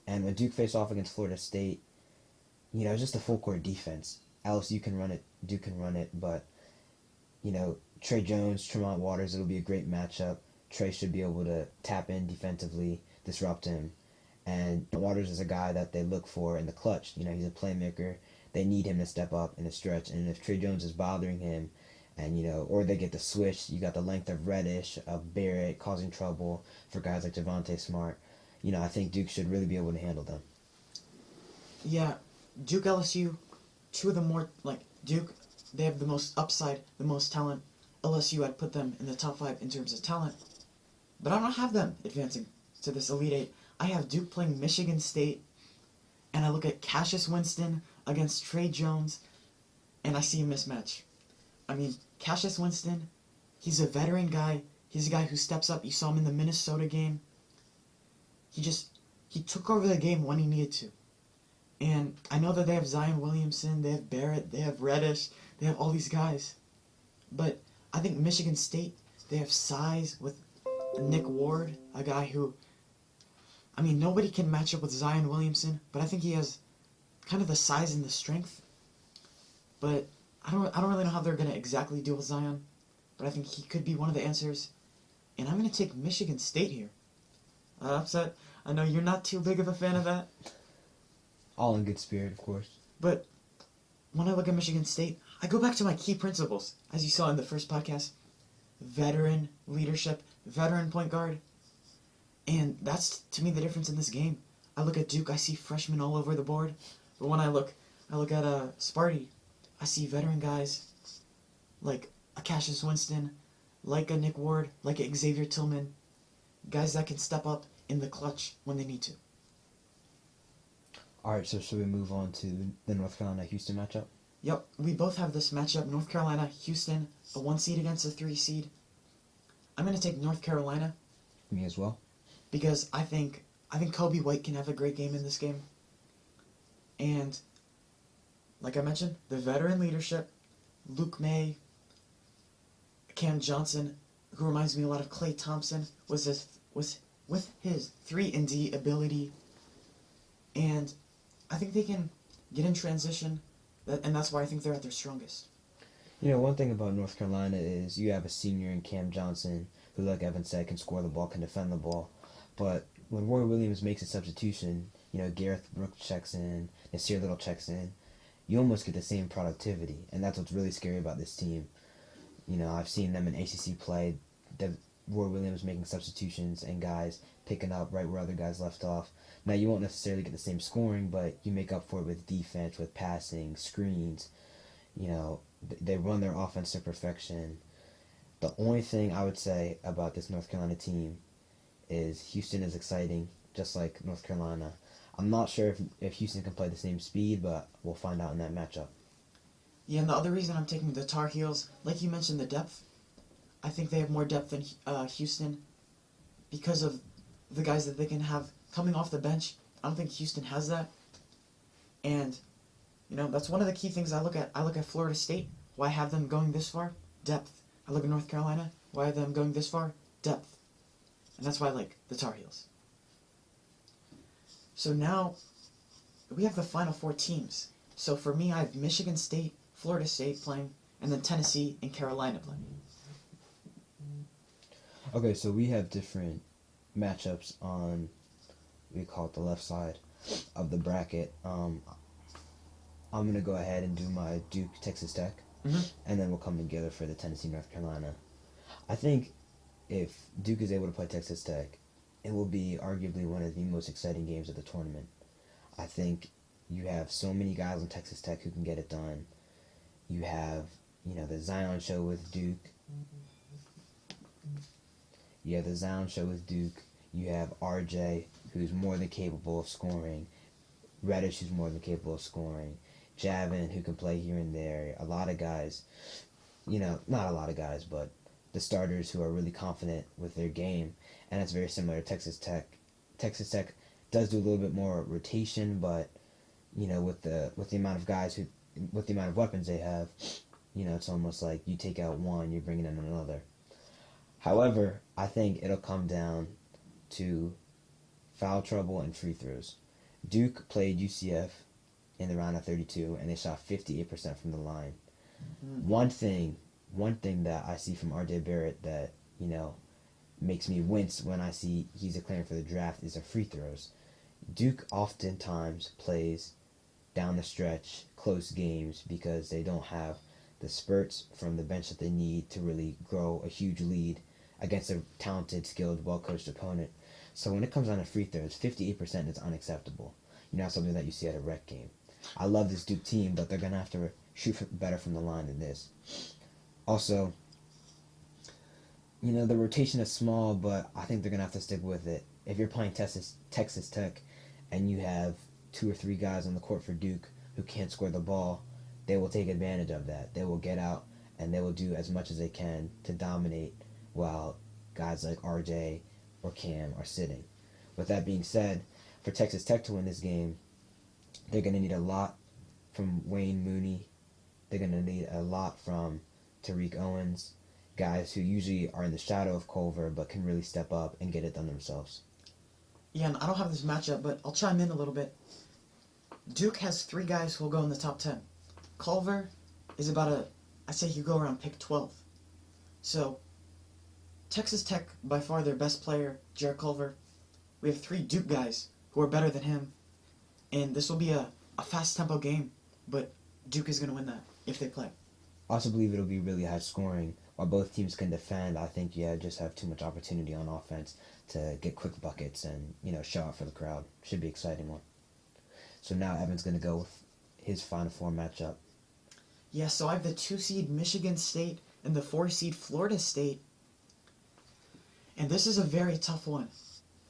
And when Duke faced off against Florida State, it's just a full court defense. LSU can run it, Duke can run it, but, Trey Jones, Tremont Waters, it'll be a great matchup. Trey should be able to tap in defensively, disrupt him. And Waters is a guy that they look for in the clutch. He's a playmaker. They need him to step up in a stretch. And if Trey Jones is bothering him, and or they get the switch, you got the length of Reddish, of Barrett causing trouble for guys like Javonte Smart. I think Duke should really be able to handle them. Yeah, Duke, LSU, two of the more, Duke, they have the most upside, the most talent. LSU, I'd put them in the top 5 in terms of talent. But I don't have them advancing to this Elite 8. I have Duke playing Michigan State, and I look at Cassius Winston against Trey Jones, and I see a mismatch. I mean, Cassius Winston, he's a veteran guy. He's a guy who steps up. You saw him in the Minnesota game. He took over the game when he needed to. And I know that they have Zion Williamson, they have Barrett, they have Reddish, they have all these guys. But I think Michigan State, they have size with Nick Ward, a guy who, nobody can match up with Zion Williamson, but I think he has kind of the size and the strength. But I don't really know how they're going to exactly deal with Zion, but I think he could be one of the answers. And I'm going to take Michigan State here. Upset. I know you're not too big of a fan of that. All in good spirit, of course. But when I look at Michigan State, I go back to my key principles, as you saw in the first podcast. Veteran leadership, veteran point guard. And that's, to me, the difference in this game. I look at Duke, I see freshmen all over the board. But when I look at Sparty, I see veteran guys like a Cassius Winston, like a Nick Ward, like a Xavier Tillman. Guys that can step up in the clutch when they need to. Alright, so should we move on to the North Carolina-Houston matchup? Yep, we both have this matchup. North Carolina, Houston, a 1 seed against a 3 seed. I'm going to take North Carolina. Me as well. Because I think Kobe White can have a great game in this game. And, like I mentioned, the veteran leadership, Luke May, Cam Johnson, who reminds me a lot of Klay Thompson, was with his 3-and-D ability, and I think they can get in transition, and that's why I think they're at their strongest. You know, one thing about North Carolina is you have a senior in Cam Johnson who, like Evan said, can score the ball, can defend the ball. But when Roy Williams makes a substitution, you know, Gareth Brooks checks in, Nasir Little checks in, you almost get the same productivity. And that's what's really scary about this team. You know, I've seen them in ACC play, Roy Williams making substitutions and guys picking up right where other guys left off. Now, you won't necessarily get the same scoring, but you make up for it with defense, with passing, screens. You know, they run their offense to perfection. The only thing I would say about this North Carolina team is Houston is exciting, just like North Carolina. I'm not sure if Houston can play the same speed, but we'll find out in that matchup. Yeah, and the other reason I'm taking the Tar Heels, like you mentioned, the depth. I think they have more depth than Houston because of the guys that they can have coming off the bench. I don't think Houston has that. And, you know, that's one of the key things I look at. I look at Florida State, why have them going this far? Depth. I look at North Carolina, why have them going this far? Depth. And that's why I like the Tar Heels. So now, we have the Final Four teams. So for me, I have Michigan State, Florida State playing, and then Tennessee and Carolina playing. Okay, so we have different matchups on, we call it the left side of the bracket. I'm going to go ahead and do my Duke Texas Tech, and then we'll come together for the Tennessee North Carolina. I think if Duke is able to play Texas Tech, it will be arguably one of the most exciting games of the tournament. I think you have so many guys on Texas Tech who can get it done. You have, you know, the Zion show with Duke. You have the Zion show with Duke. You have RJ, who's more than capable of scoring. Reddish, who's more than capable of scoring. Javin, who can play here and there. A lot of guys, you know, not a lot of guys, but the starters who are really confident with their game. And it's very similar to Texas Tech. Texas Tech does do a little bit more rotation, but, you know, with the amount of guys with the amount of weapons they have, you know, it's almost like you take out one, you're bringing in another. However, I think it'll come down to foul trouble and free throws. Duke played UCF in the round of 32, and they shot 58% from the line. One thing that I see from RJ Barrett that, you know, makes me wince when I see he's declaring for the draft is the free throws. Duke oftentimes plays down the stretch, close games, because they don't have the spurts from the bench that they need to really grow a huge lead against a talented, skilled, well-coached opponent. So when it comes down to free throws, 58% is unacceptable. You know, something that you see at a rec game. I love this Duke team, but they're going to have to shoot better from the line than this. Also, you know, the rotation is small, but I think they're going to have to stick with it. If you're playing Texas Tech and you have 2 or 3 guys on the court for Duke who can't score the ball, they will take advantage of that. They will get out and they will do as much as they can to dominate while guys like RJ or Cam are sitting. With that being said, for Texas Tech to win this game, they're going to need a lot from Wayne Mooney. They're going to need a lot from Tariq Owens, guys who usually are in the shadow of Culver but can really step up and get it done themselves. Yeah, and I don't have this matchup, but I'll chime in a little bit. Duke has 3 guys who will go in the top 10. Culver is I'd say he'll go around pick 12. So, Texas Tech, by far their best player, Jared Culver. We have 3 Duke guys who are better than him. And this will be a fast-tempo game, but Duke is going to win that if they play. I also believe it'll be really high scoring. While both teams can defend, I think just have too much opportunity on offense to get quick buckets and, you know, show out for the crowd. Should be an exciting one. So now Evan's going to go with his Final Four matchup. Yeah, so I have the 2-seed Michigan State and the 4-seed Florida State. And this is a very tough one.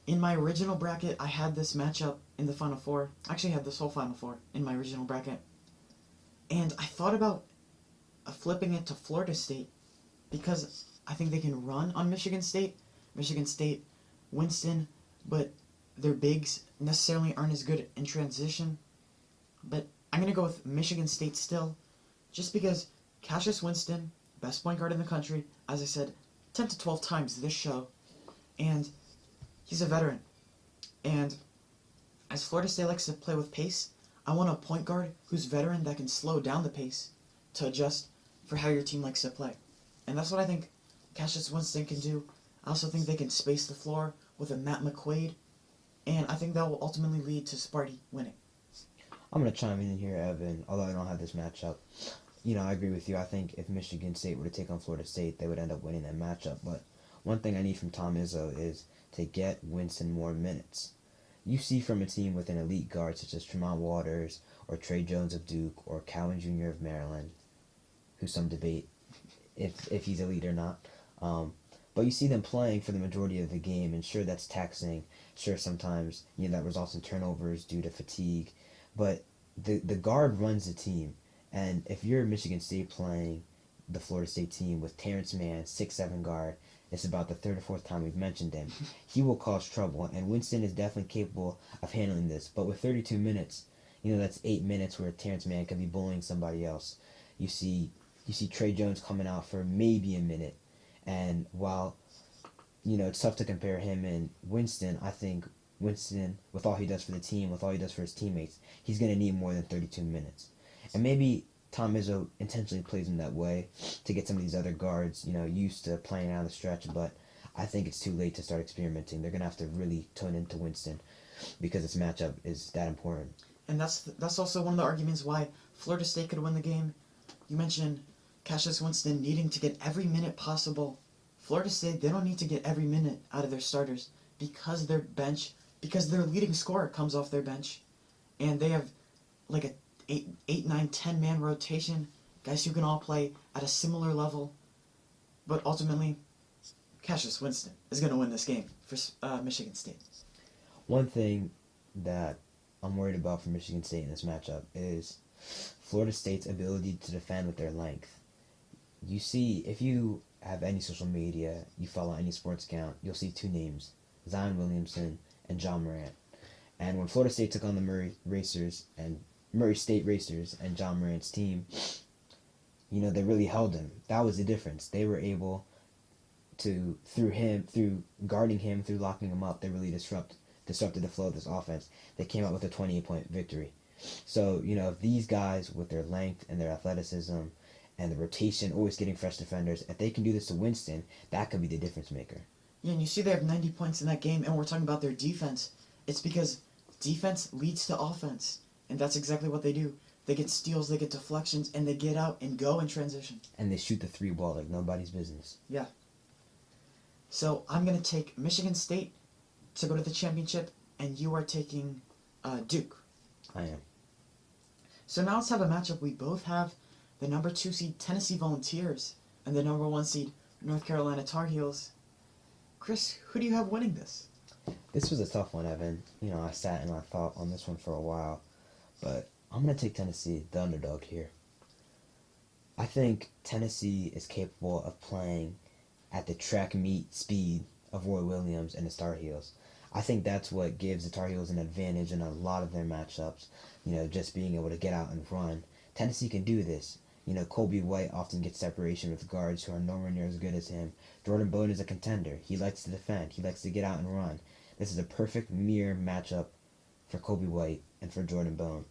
In my original bracket, I had this matchup in the Final Four. I actually had this whole Final Four in my original bracket. And I thought about flipping it to Florida State because I think they can run on Michigan State. Michigan State, Winston, but their bigs necessarily aren't as good in transition. But I'm going to go with Michigan State still, just because Cassius Winston, best point guard in the country, as I said 10 to 12 times this show, and he's a veteran. And as Florida State likes to play with pace, I want a point guard who's veteran that can slow down the pace to adjust for how your team likes to play. And that's what I think Cassius Winston can do. I also think they can space the floor with a Matt McQuaid, and I think that will ultimately lead to Sparty winning. I'm going to chime in here, Evan, although I don't have this matchup. I agree with you. I think if Michigan State were to take on Florida State, they would end up winning that matchup. But one thing I need from Tom Izzo is to get Winston more minutes. You see from a team with an elite guard such as Tremont Waters or Trey Jones of Duke or Cowan Jr. of Maryland, who's some debate if he's elite or not. But you see them playing for the majority of the game, and sure, that's taxing. Sure, sometimes that results in turnovers due to fatigue. But the guard runs the team. And if you're Michigan State playing the Florida State team with Terrence Mann, 6'7" guard, it's about the third or fourth time we've mentioned him, he will cause trouble. And Winston is definitely capable of handling this. But with 32 minutes, that's 8 minutes where Terrence Mann could be bullying somebody else. You see Trey Jones coming out for maybe a minute. And while, it's tough to compare him and Winston, I think Winston, with all he does for the team, with all he does for his teammates, he's going to need more than 32 minutes. And maybe Tom Izzo intentionally plays him that way to get some of these other guards, used to playing out of the stretch, but I think it's too late to start experimenting. They're going to have to really tune into Winston because this matchup is that important. And that's also one of the arguments why Florida State could win the game. You mentioned Cassius Winston needing to get every minute possible. Florida State, they don't need to get every minute out of their starters because their leading scorer comes off their bench. And they have like a 8, 9, 10 man rotation, guys who can all play at a similar level. But ultimately, Cassius Winston is going to win this game for Michigan State. One thing that I'm worried about for Michigan State in this matchup is Florida State's ability to defend with their length. You see, if you have any social media, you follow any sports account, you'll see two names, Zion Williamson and John Morant. And when Florida State took on the Murray State Racers and John Morant's team, they really held him. That was the difference. They were able to, through guarding him, through locking him up, they really disrupted the flow of this offense. They came out with a 28-point victory. So, if these guys with their length and their athleticism and the rotation, always getting fresh defenders, if they can do this to Winston, that could be the difference maker. Yeah, and you see they have 90 points in that game, and we're talking about their defense. It's because defense leads to offense, and that's exactly what they do. They get steals, they get deflections, and they get out and go in transition. And they shoot the three ball like nobody's business. Yeah. So I'm going to take Michigan State to go to the championship, and you are taking Duke. I am. So now let's have a matchup. We both have the number 2 seed Tennessee Volunteers and the number 1 seed North Carolina Tar Heels. Chris, who do you have winning this? This was a tough one, Evan. I sat and I thought on this one for a while, but I'm going to take Tennessee, the underdog here. I think Tennessee is capable of playing at the track meet speed of Roy Williams and the Tar Heels. I think that's what gives the Tar Heels an advantage in a lot of their matchups, just being able to get out and run. Tennessee can do this. Kobe White often gets separation with guards who are nowhere near as good as him. Jordan Bone is a contender. He likes to defend. He likes to get out and run. This is a perfect mirror matchup for Kobe White and for Jordan Bone.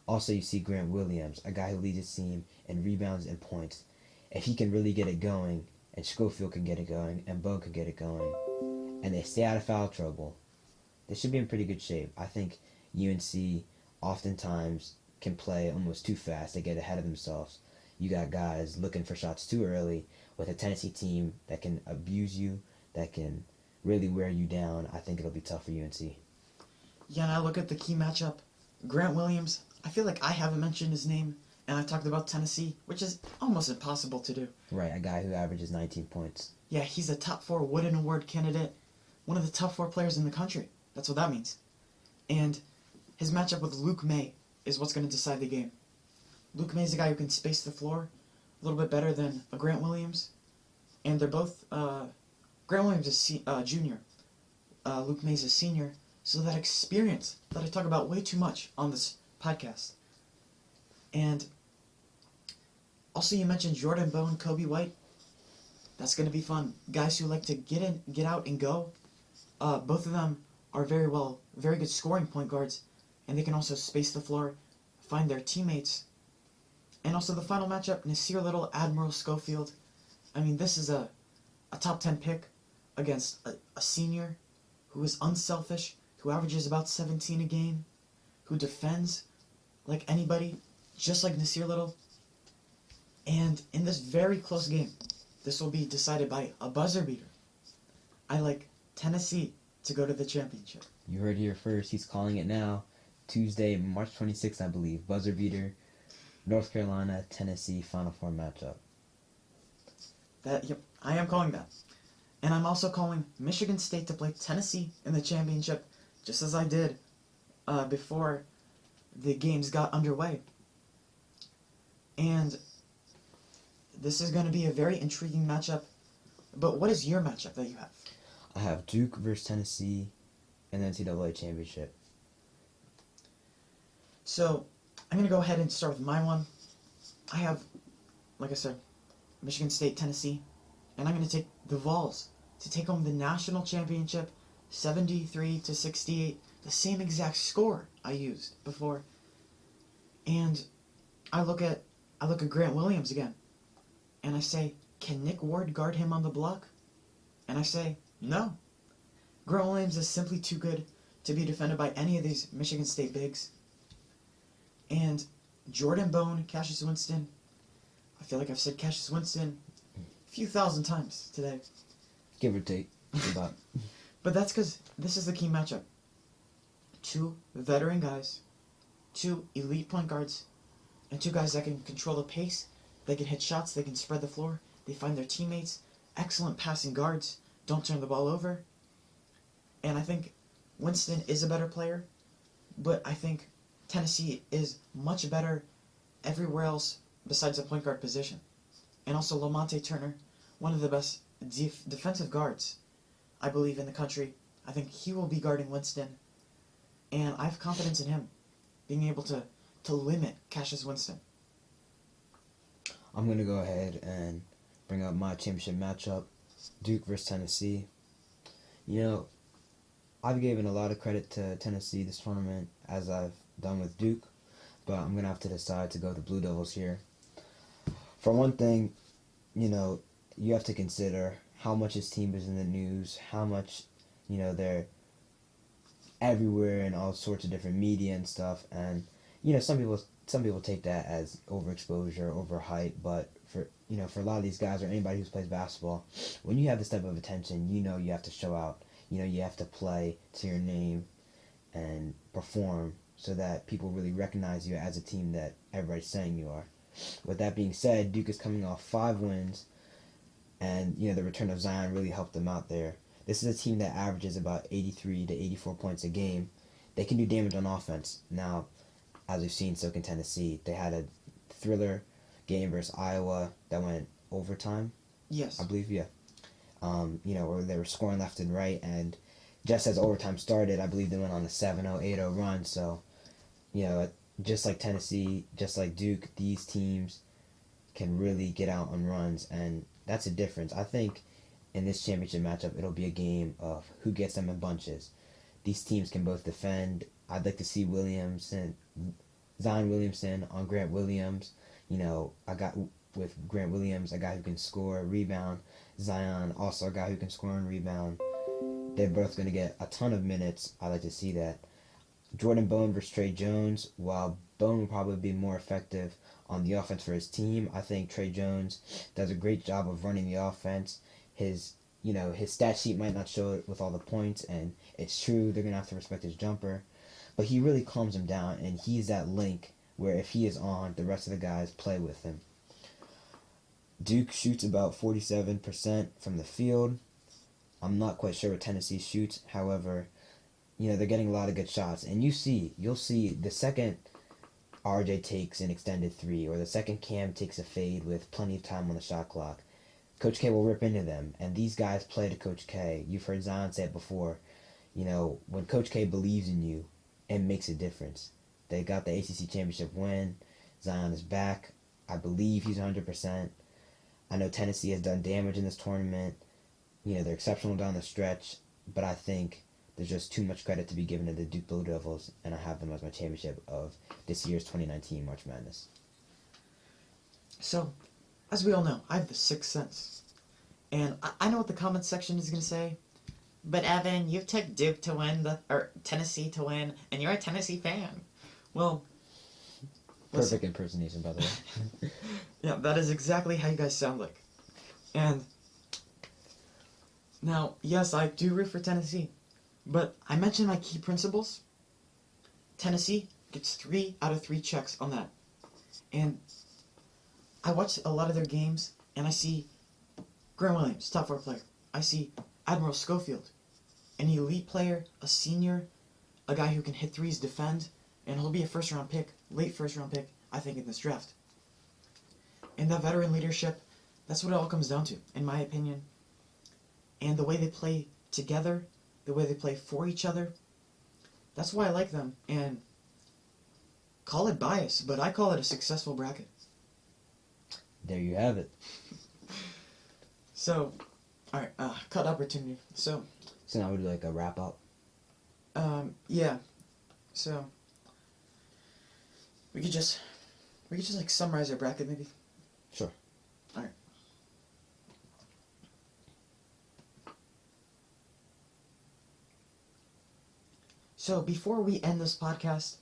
Also, you see Grant Williams, a guy who leads his team in rebounds and points. If he can really get it going, and Schofield can get it going, and Bone can get it going, and they stay out of foul trouble, they should be in pretty good shape. I think UNC oftentimes can play almost too fast. They get ahead of themselves. You got guys looking for shots too early with a Tennessee team that can abuse you, that can really wear you down. I think it'll be tough for UNC. Yeah, and I look at the key matchup. Grant Williams, I feel like I haven't mentioned his name, and I've talked about Tennessee, which is almost impossible to do. Right, a guy who averages 19 points. Yeah, he's a top 4 Wooden Award candidate, one of the top 4 players in the country. That's what that means. And his matchup with Luke May is what's going to decide the game. Luke May is a guy who can space the floor a little bit better than a Grant Williams. And they're both, Grant Williams is junior. Luke May is a senior. So that experience that I talk about way too much on this podcast. And Also, you mentioned Jordan Bone, Kobe White. That's going to be fun. Guys who like to get in, get out, and go. Both of them are very good scoring point guards, and they can also space the floor, find their teammates. And also the final matchup, Nasir Little, Admiral Schofield. I mean, this is a top 10 pick against a senior who is unselfish, who averages about 17 a game, who defends like anybody, just like Nasir Little. And in this very close game, this will be decided by a buzzer beater. I like Tennessee to go to the championship. You heard it here first. He's calling it now. Tuesday, March 26th, I believe. Buzzer beater. North Carolina, Tennessee, Final Four matchup. Yep, I am calling that. And I'm also calling Michigan State to play Tennessee in the championship, just as I did before the games got underway. And this is going to be a very intriguing matchup. But what is your matchup that you have? I have Duke versus Tennessee in the NCAA championship. So, I'm going to go ahead and start with my one. I have, like I said, Michigan State, Tennessee. And I'm going to take the Vols to take home the national championship, 73-68, the same exact score I used before. And I look at Grant Williams again, and I say, can Nick Ward guard him on the block? And I say, no. Grant Williams is simply too good to be defended by any of these Michigan State bigs. And Jordan Bone, Cassius Winston, I feel like I've said Cassius Winston a few thousand times today. Give or take. About. But that's because this is the key matchup. Two veteran guys, two elite point guards, and two guys that can control the pace, they can hit shots, they can spread the floor, they find their teammates, excellent passing guards, don't turn the ball over. And I think Winston is a better player, but I think Tennessee is much better everywhere else besides the point guard position. And also Lamonte Turner, one of the best defensive guards, I believe, in the country. I think he will be guarding Winston, and I have confidence in him being able to limit Cassius Winston. I'm going to go ahead and bring up my championship matchup, Duke versus Tennessee. You know, I've given a lot of credit to Tennessee this tournament, as I've done with Duke, but I'm going to have to decide to go with the Blue Devils here. For one thing, you know, you have to consider how much his team is in the news, how much, you know, they're everywhere in all sorts of different media and stuff, and, you know, some people take that as overexposure, overhype, but for a lot of these guys or anybody who plays basketball, when you have this type of attention, you know you have to show out, you know you have to play to your name and perform so that people really recognize you as a team that everybody's saying you are. With that being said, Duke is coming off 5 wins, and, you know, the return of Zion really helped them out there. This is a team that averages about 83 to 84 points a game. They can do damage on offense. Now, as we've seen, so can Tennessee. They had a thriller game versus Iowa that went overtime. Yes. I believe, yeah. You know, where they were scoring left and right, and just as overtime started, I believe they went on a 7-0, 8-0 run. So, you know, just like Tennessee, just like Duke, these teams can really get out on runs, and that's a difference. I think in this championship matchup, it'll be a game of who gets them in bunches. These teams can both defend. I'd like to see Zion Williamson on Grant Williams. You know, I got with Grant Williams a guy who can score, rebound. Zion also a guy who can score and rebound. They're both going to get a ton of minutes. I like to see that. Jordan Bone versus Trey Jones. While Bone will probably be more effective on the offense for his team, I think Trey Jones does a great job of running the offense. His stat sheet might not show it with all the points, and it's true, they're going to have to respect his jumper, but he really calms him down, and he's that link where if he is on, the rest of the guys play with him. Duke shoots about 47% from the field. I'm not quite sure what Tennessee shoots. However, you know, they're getting a lot of good shots, and you'll see the second RJ takes an extended 3, or the second Cam takes a fade with plenty of time on the shot clock, Coach K will rip into them, and these guys play to Coach K. You've heard Zion say it before. You know, when Coach K believes in you, it makes a difference. They got the ACC championship win. Zion is back. I believe he's 100%. I know Tennessee has done damage in this tournament. You know, they're exceptional down the stretch, but I think there's just too much credit to be given to the Duke Blue Devils, and I have them as my championship of this year's 2019 March Madness. So, as we all know, I have the sixth sense. And I know what the comment section is going to say. But Evan, you took Duke to win, or Tennessee to win, and you're a Tennessee fan. Well, Perfect impersonation, by the way. Yeah, that is exactly how you guys sound like. And now, yes, I do root for Tennessee, but I mentioned my key principles. Tennessee gets 3 out of 3 checks on that. And I watch a lot of their games, and I see Grant Williams, top 4 player. I see Admiral Schofield, an elite player, a senior, a guy who can hit threes, defend, and he'll be a first-round pick, late first-round pick, I think, in this draft. And that veteran leadership, that's what it all comes down to, in my opinion. And the way they play together, the way they play for each other, that's why I like them. And call it bias, but I call it a successful bracket. There you have it. So, alright, cut opportunity. So now we do like a wrap up. Yeah. So we could just like summarize our bracket maybe. Sure. Alright. So before we end this podcast,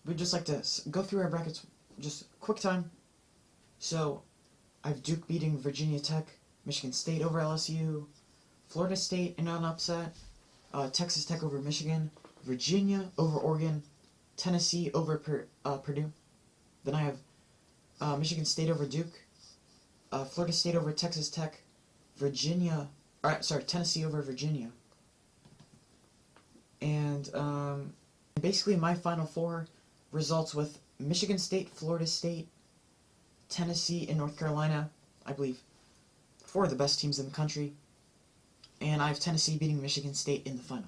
we'd just like to go through our brackets just quick time. So I have Duke beating Virginia Tech, Michigan State over LSU, Florida State in an upset, Texas Tech over Michigan, Virginia over Oregon, Tennessee over Purdue. Then I have Michigan State over Duke, Florida State over Texas Tech, Tennessee over Virginia. And basically my Final Four results with Michigan State, Florida State, Tennessee, and North Carolina, I believe, 4 of the best teams in the country. And I have Tennessee beating Michigan State in the final.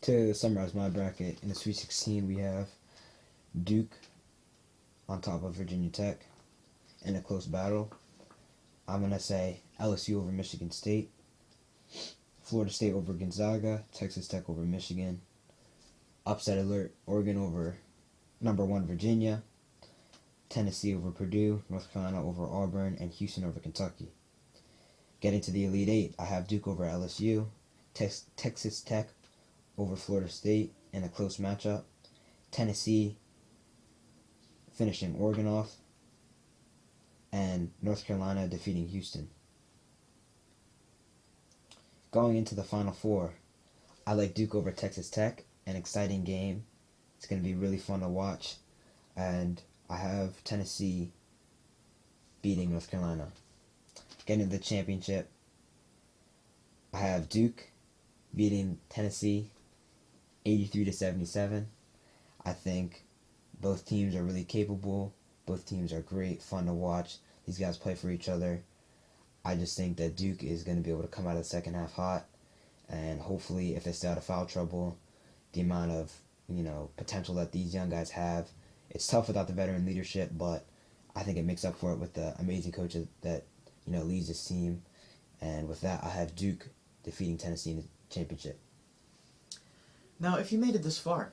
To summarize my bracket, in the Sweet 16 we have Duke on top of Virginia Tech in a close battle. I'm going to say LSU over Michigan State, Florida State over Gonzaga, Texas Tech over Michigan, upset alert, Oregon over number 1 Virginia, Tennessee over Purdue, North Carolina over Auburn, and Houston over Kentucky. Getting to the Elite Eight, I have Duke over LSU, Texas Tech over Florida State in a close matchup, Tennessee finishing Oregon off, and North Carolina defeating Houston. Going into the Final Four, I like Duke over Texas Tech, an exciting game. It's going to be really fun to watch, and I have Tennessee beating North Carolina. Getting to the championship, I have Duke beating Tennessee 83-77. I think both teams are really capable. Both teams are great, fun to watch. These guys play for each other. I just think that Duke is going to be able to come out of the second half hot, and hopefully if they stay out of foul trouble, the amount of potential that these young guys have, it's tough without the veteran leadership, but I think it makes up for it with the amazing coaches that leads this team. And with that, I have Duke defeating Tennessee in the championship. Now, if you made it this far,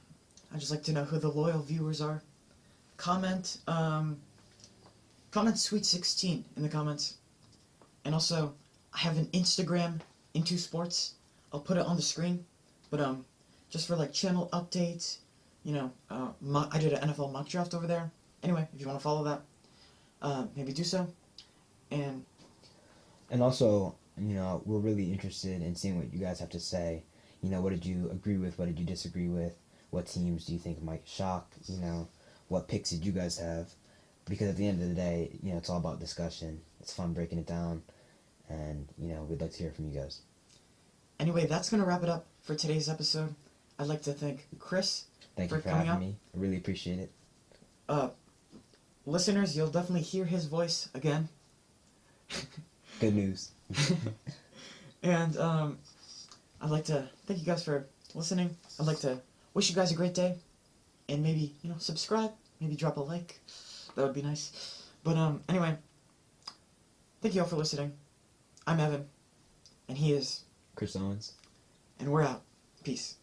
I'd just like to know who the loyal viewers are. Comment Sweet 16 in the comments. And also, I have an Instagram, Into Sports. I'll put it on the screen. But just for like channel updates, I did an NFL mock draft over there. Anyway, if you want to follow that, maybe do so. And also, we're really interested in seeing what you guys have to say. What did you agree with? What did you disagree with? What teams do you think might shock? What picks did you guys have? Because at the end of the day, it's all about discussion. It's fun breaking it down. And, we'd like to hear from you guys. Anyway, that's going to wrap it up for today's episode. I'd like to thank Chris Thank you for coming having me. I really appreciate it. Listeners, you'll definitely hear his voice again. Good news. And I'd like to thank you guys for listening. I'd like to wish you guys a great day. And maybe, subscribe. Maybe drop a like. That would be nice. But anyway, thank you all for listening. I'm Evan, and he is Chris Owens. and we're out. Peace.